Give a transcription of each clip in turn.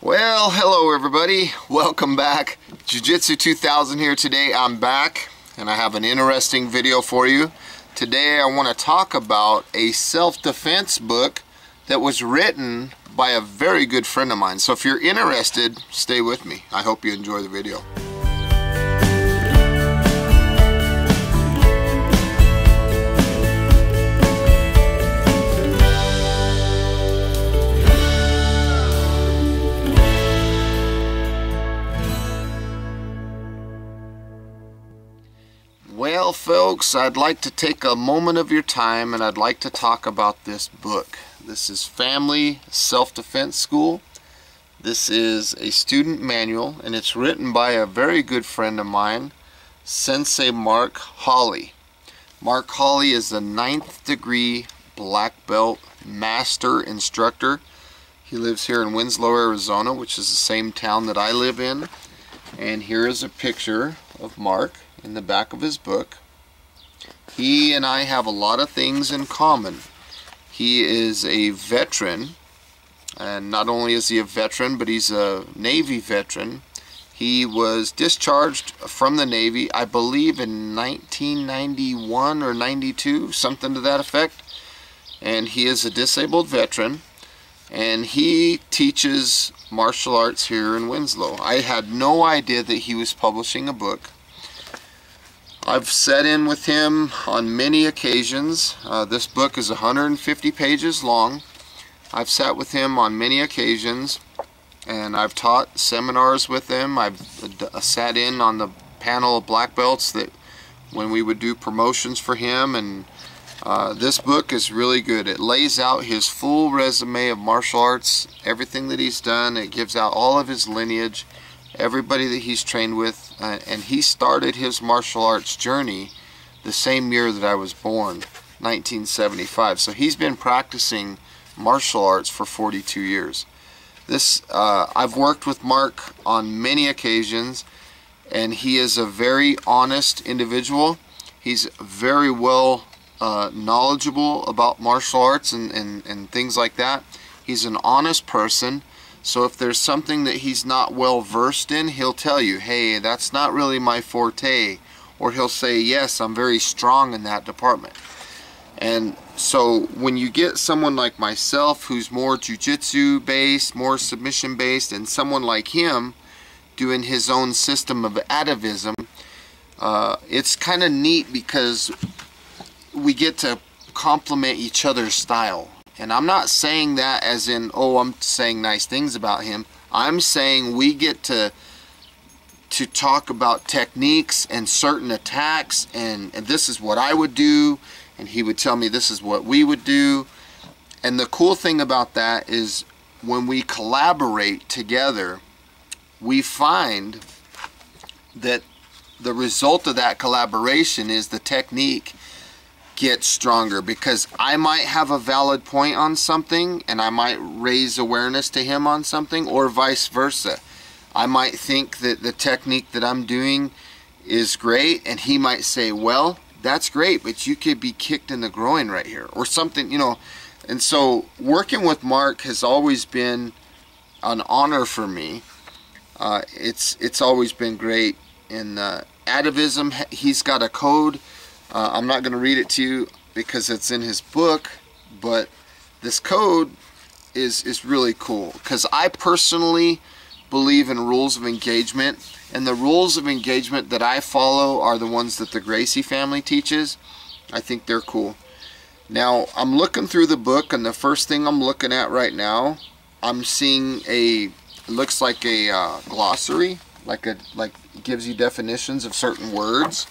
Well, hello everybody. Welcome back. Jiu-Jitsu 2000 here today. I'm back and I have an interesting video for you. Today I want to talk about a self-defense book that was written by a very good friend of mine. So if you're interested, stay with me. I hope you enjoy the video. Well, folks, I'd like to take a moment of your time and I'd like to talk about this book. This is Family Self-Defense School. This is a student manual and it's written by a very good friend of mine, Sensei Mark Hawley. Mark Hawley is a 9th degree black belt master instructor. He lives here in Winslow, Arizona, which is the same town that I live in. And here is a picture of Mark in the back of his book. He and I have a lot of things in common. He is a veteran, and not only is he a veteran, but he's a Navy veteran. He was discharged from the Navy, I believe in 1991 or 92, something to that effect. And he is a disabled veteran, and he teaches martial arts here in Winslow. I had no idea that he was publishing a book. I've sat in with him on many occasions. This book is 150 pages long. I've sat with him on many occasions and I've taught seminars with him. I've sat in on the panel of black belts that when we would do promotions for him, and this book is really good. It lays out his full resume of martial arts, everything that he's done. It gives out all of his lineage, everybody that he's trained with, and he started his martial arts journey the same year that I was born, 1975. So he's been practicing martial arts for 42 years. I've worked with Mark on many occasions, and he is a very honest individual. He's very well knowledgeable about martial arts and things like that. He's an honest person. So if there's something that he's not well versed in, he'll tell you, hey, that's not really my forte. Or he'll say, yes, I'm very strong in that department. And so when you get someone like myself who's more jiu-jitsu based, more submission based, and someone like him doing his own system of atavism, it's kind of neat because we get to complement each other's style. And I'm not saying that as in, oh, I'm saying nice things about him. I'm saying we get to talk about techniques and certain attacks, and this is what I would do, and he would tell me this is what we would do. And the cool thing about that is when we collaborate together, we find that the result of that collaboration is the technique get stronger, because I might have a valid point on something and I might raise awareness to him on something, or vice versa. I might think that the technique that I'm doing is great and he might say, well, that's great, but you could be kicked in the groin right here or something, you know. And so working with Mark has always been an honor for me. It's always been great. In atavism, he's got a code. I'm not going to read it to you because it's in his book, but this code is really cool because I personally believe in rules of engagement, and the rules of engagement that I follow are the ones that the Gracie family teaches. I think they're cool. Now I'm looking through the book, and the first thing I'm looking at right now, I'm seeing it looks like a glossary, like gives you definitions of certain words.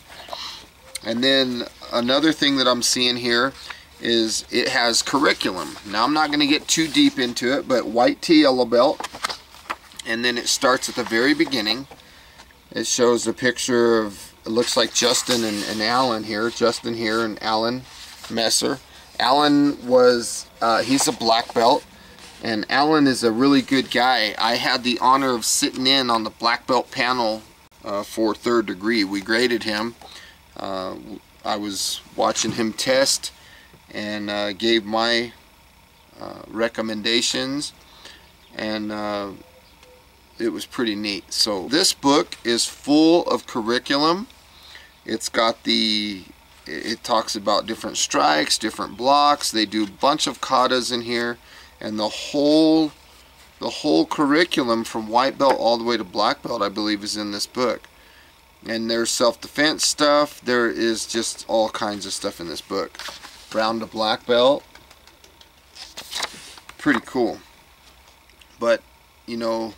And then another thing that I'm seeing here is it has curriculum. Now I'm not going to get too deep into it, but white tee, yellow belt. And then it starts at the very beginning. It shows a picture of, it looks like Justin and Alan here. Justin here and Alan Messer. Alan was, he's a black belt. And Alan is a really good guy. I had the honor of sitting in on the black belt panel for 3rd degree. We graded him. I was watching him test and gave my recommendations, and pretty neat. So this book is full of curriculum. It's got it talks about different strikes, different blocks. They do a bunch of katas in here, and the whole curriculum from white belt all the way to black belt, I believe, is in this book. And there's self-defense stuff. There is just all kinds of stuff in this book. Brown to black belt. Pretty cool. But, you know,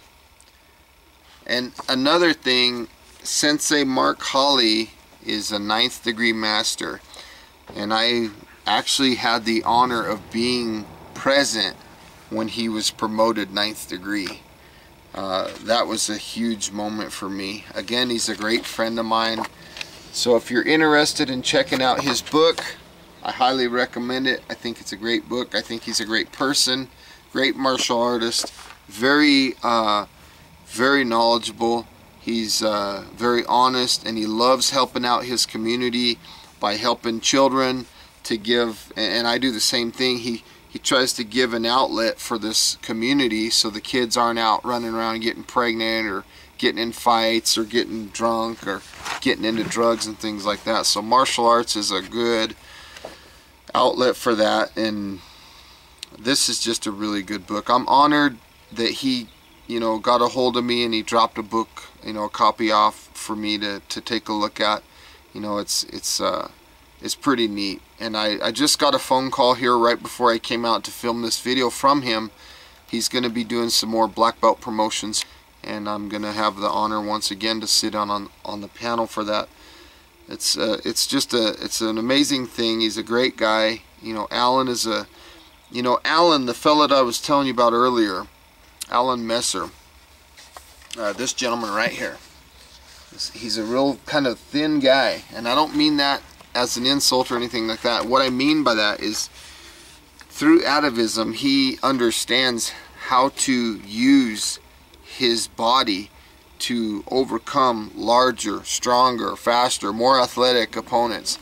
and another thing, Sensei Mark Hawley is a 9th degree master, and I actually had the honor of being present when he was promoted 9th degree. That was a huge moment for me. Again, he's a great friend of mine. So if you're interested in checking out his book, I highly recommend it. I think it's a great book. I think he's a great person, great martial artist, very knowledgeable. He's very honest, and he loves helping out his community by helping children to give, and I do the same thing. He tries to give an outlet for this community so the kids aren't out running around getting pregnant or getting in fights or getting drunk or getting into drugs and things like that. So martial arts is a good outlet for that, and this is just a really good book. I'm honored that he, you know, got a hold of me and he dropped a book, you know, a copy off for me to take a look at. You know, it's pretty neat. And I just got a phone call here right before I came out to film this video from him. He's going to be doing some more black belt promotions, and I'm going to have the honor once again to sit on the panel for that. It's an amazing thing. He's a great guy. You know, Alan is Alan, the fella that I was telling you about earlier, Alan Messer. This gentleman right here. He's a real kind of thin guy, and I don't mean that as an insult or anything like that. What I mean by that is, through atavism, he understands how to use his body to overcome larger, stronger, faster, more athletic opponents.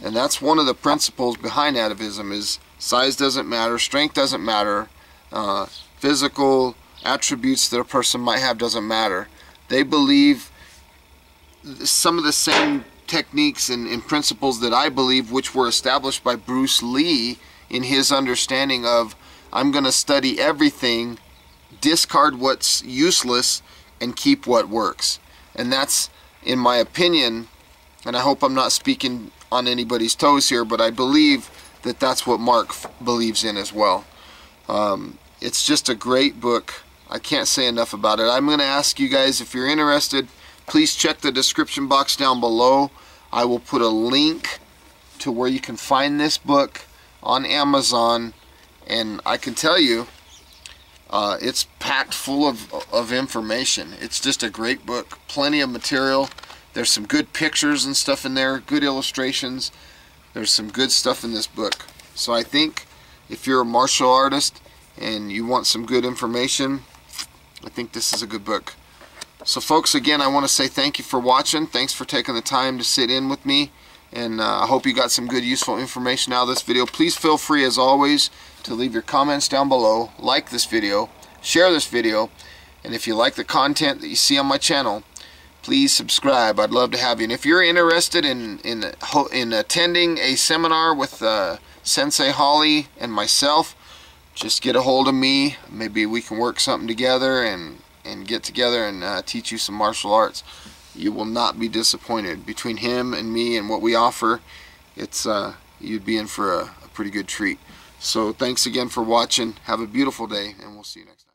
And that's one of the principles behind atavism, is size doesn't matter, strength doesn't matter, physical attributes that a person might have doesn't matter. They believe some of the same techniques and principles that I believe, which were established by Bruce Lee in his understanding of, I'm going to study everything, discard what's useless, and keep what works. And that's, in my opinion, and I hope I'm not speaking on anybody's toes here, but I believe that that's what Mark believes in as well. It's just a great book. I can't say enough about it. I'm going to ask you guys, if you're interested, please check the description box down below. I will put a link to where you can find this book on Amazon, and I can tell you, it's packed full of information. It's just a great book, plenty of material. There's some good pictures and stuff in there, good illustrations. There's some good stuff in this book. So I think if you're a martial artist and you want some good information, I think this is a good book. So folks, again, I want to say thank you for watching. Thanks for taking the time to sit in with me, and I hope you got some good, useful information out of this video. Please feel free, as always, to leave your comments down below, like this video, share this video, and if you like the content that you see on my channel, please subscribe. I'd love to have you. And if you're interested in attending a seminar with Sensei Hawley and myself, just get a hold of me. Maybe we can work something together and get together and teach you some martial arts. You will not be disappointed. Between him and me and what we offer, it's you'd be in for a pretty good treat. So thanks again for watching. Have a beautiful day, and we'll see you next time.